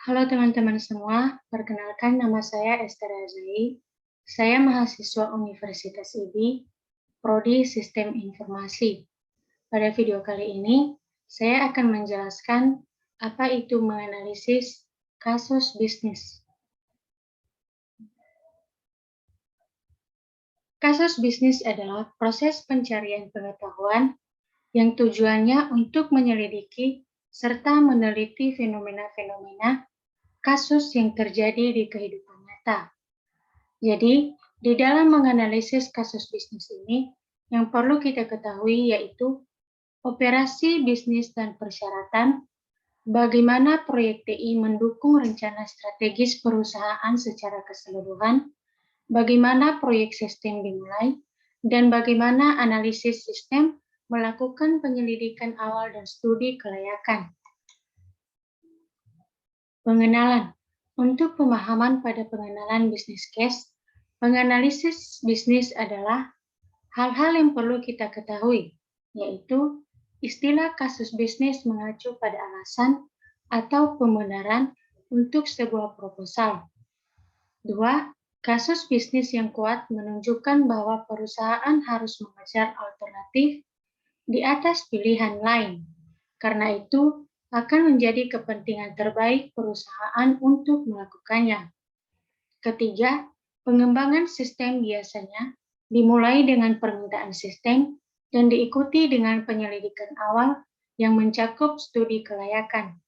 Halo teman-teman semua, perkenalkan nama saya Esther Azai. Saya mahasiswa Universitas IBI, Prodi Sistem Informasi. Pada video kali ini, saya akan menjelaskan apa itu menganalisis kasus bisnis. Kasus bisnis adalah proses pencarian pengetahuan yang tujuannya untuk menyelidiki serta meneliti fenomena-fenomena kasus yang terjadi di kehidupan nyata. Jadi, di dalam menganalisis kasus bisnis ini, yang perlu kita ketahui yaitu operasi bisnis dan persyaratan, bagaimana proyek TI mendukung rencana strategis perusahaan secara keseluruhan, bagaimana proyek sistem dimulai, dan bagaimana analisis sistem melakukan penyelidikan awal dan studi kelayakan. Pengenalan. Untuk pemahaman pada pengenalan bisnis case, menganalisis bisnis adalah hal-hal yang perlu kita ketahui, yaitu istilah kasus bisnis mengacu pada alasan atau pembenaran untuk sebuah proposal. 2. Kasus bisnis yang kuat menunjukkan bahwa perusahaan harus mengejar alternatif di atas pilihan lain. Karena itu, akan menjadi kepentingan terbaik perusahaan untuk melakukannya. Ketiga, pengembangan sistem biasanya dimulai dengan permintaan sistem dan diikuti dengan penyelidikan awal yang mencakup studi kelayakan.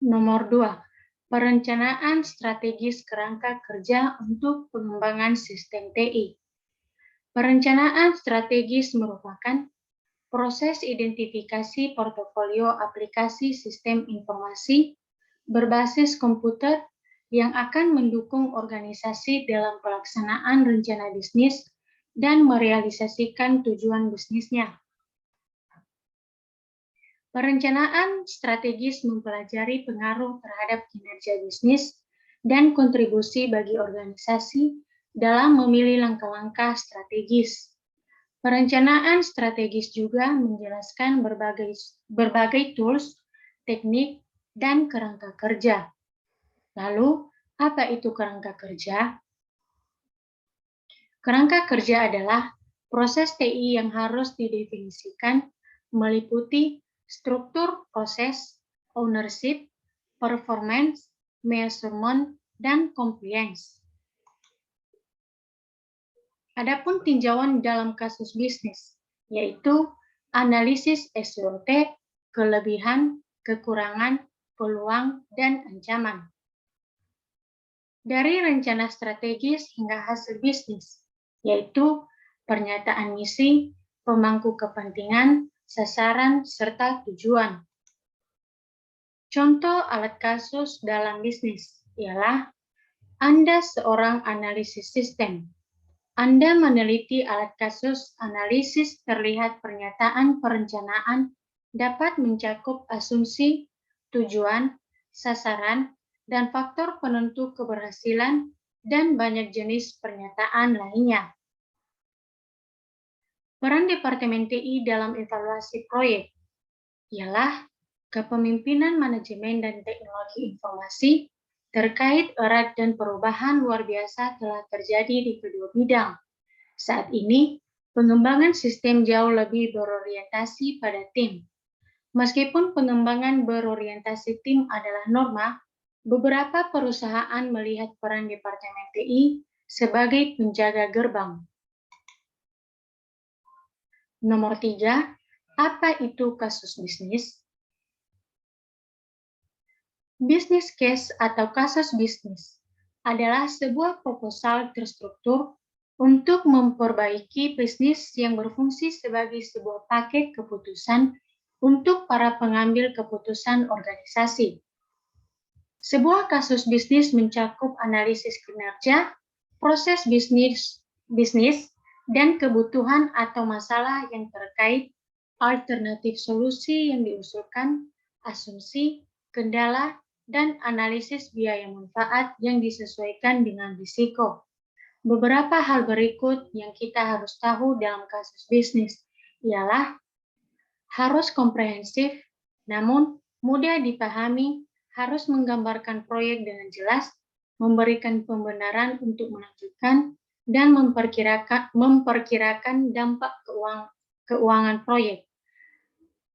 Nomor 2. Perencanaan strategis kerangka kerja untuk pengembangan sistem TI. Perencanaan strategis merupakan proses identifikasi portofolio aplikasi sistem informasi berbasis komputer yang akan mendukung organisasi dalam pelaksanaan rencana bisnis dan merealisasikan tujuan bisnisnya. Perencanaan strategis mempelajari pengaruh terhadap kinerja bisnis dan kontribusi bagi organisasi dalam memilih langkah-langkah strategis. Perencanaan strategis juga menjelaskan berbagai tools, teknik, dan kerangka kerja. Lalu, apa itu kerangka kerja? Kerangka kerja adalah proses TI yang harus didefinisikan meliputi struktur proses, ownership, performance, measurement, dan compliance. Adapun tinjauan dalam kasus bisnis, yaitu analisis SWOT, kelebihan, kekurangan, peluang, dan ancaman. Dari rencana strategis hingga hasil bisnis, yaitu pernyataan misi, pemangku kepentingan, sasaran, serta tujuan. Contoh alat kasus dalam bisnis ialah Anda seorang analisis sistem. Anda meneliti alat kasus analisis terlihat pernyataan perencanaan dapat mencakup asumsi, tujuan, sasaran, dan faktor penentu keberhasilan dan banyak jenis pernyataan lainnya. Peran Departemen TI dalam evaluasi proyek ialah kepemimpinan manajemen dan teknologi informasi terkait erat dan perubahan luar biasa telah terjadi di kedua bidang. Saat ini, pengembangan sistem jauh lebih berorientasi pada tim. Meskipun pengembangan berorientasi tim adalah norma, beberapa perusahaan melihat peran Departemen TI sebagai penjaga gerbang. Nomor 3, apa itu kasus bisnis? Bisnis case atau kasus bisnis adalah sebuah proposal terstruktur untuk memperbaiki bisnis yang berfungsi sebagai sebuah paket keputusan untuk para pengambil keputusan organisasi. Sebuah kasus bisnis mencakup analisis kinerja, proses bisnis, dan kebutuhan atau masalah yang terkait, alternatif solusi yang diusulkan, asumsi, kendala, dan analisis biaya manfaat yang disesuaikan dengan risiko. Beberapa hal berikut yang kita harus tahu dalam kasus bisnis ialah harus komprehensif, namun mudah dipahami, harus menggambarkan proyek dengan jelas, memberikan pembenaran untuk melanjutkan, dan memperkirakan dampak keuangan proyek.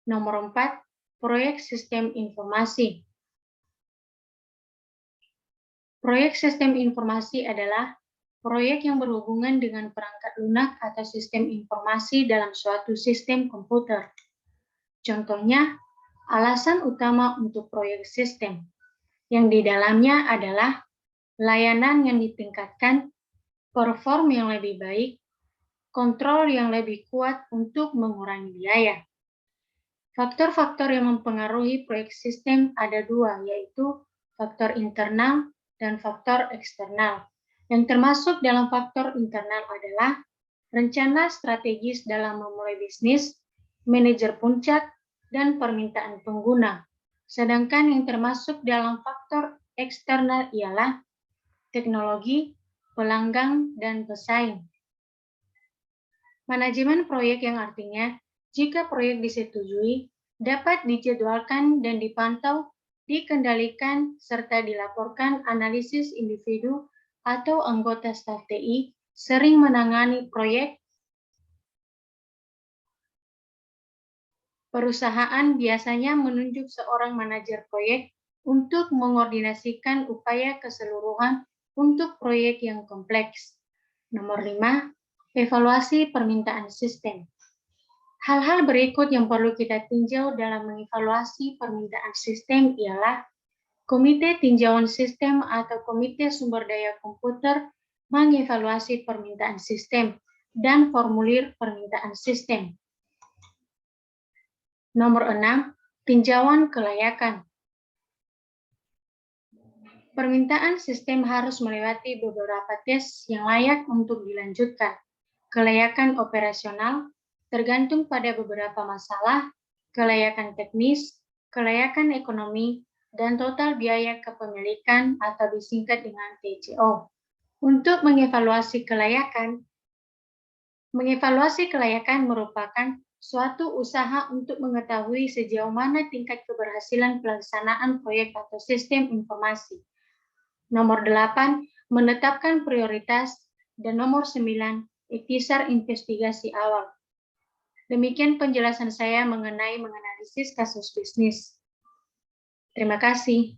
Nomor 4, proyek sistem informasi. Proyek sistem informasi adalah proyek yang berhubungan dengan perangkat lunak atau sistem informasi dalam suatu sistem komputer. Contohnya, alasan utama untuk proyek sistem, yang di dalamnya adalah layanan yang ditingkatkan, perform yang lebih baik, kontrol yang lebih kuat untuk mengurangi biaya. Faktor-faktor yang mempengaruhi proyek sistem ada dua, yaitu faktor internal dan faktor eksternal. Yang termasuk dalam faktor internal adalah rencana strategis dalam memulai bisnis, manajer puncak, dan permintaan pengguna. Sedangkan yang termasuk dalam faktor eksternal ialah teknologi, pelanggan, dan pesaing. Manajemen proyek yang artinya jika proyek disetujui, dapat dijadwalkan dan dipantau, dikendalikan, serta dilaporkan analisis individu atau anggota staf TI sering menangani proyek. Perusahaan biasanya menunjuk seorang manajer proyek untuk mengordinasikan upaya keseluruhan untuk proyek yang kompleks. Nomor 5, evaluasi permintaan sistem. Hal-hal berikut yang perlu kita tinjau dalam mengevaluasi permintaan sistem ialah Komite Tinjauan Sistem atau Komite Sumber Daya Komputer mengevaluasi permintaan sistem dan formulir permintaan sistem. Nomor 6, tinjauan kelayakan. Permintaan sistem harus melewati beberapa tes yang layak untuk dilanjutkan. Kelayakan operasional tergantung pada beberapa masalah, kelayakan teknis, kelayakan ekonomi, dan total biaya kepemilikan atau disingkat dengan TCO. Untuk mengevaluasi kelayakan merupakan suatu usaha untuk mengetahui sejauh mana tingkat keberhasilan pelaksanaan proyek atau sistem informasi. Nomor 8, menetapkan prioritas, dan nomor 9, ikhtisar investigasi awal. Demikian penjelasan saya mengenai menganalisis kasus bisnis. Terima kasih.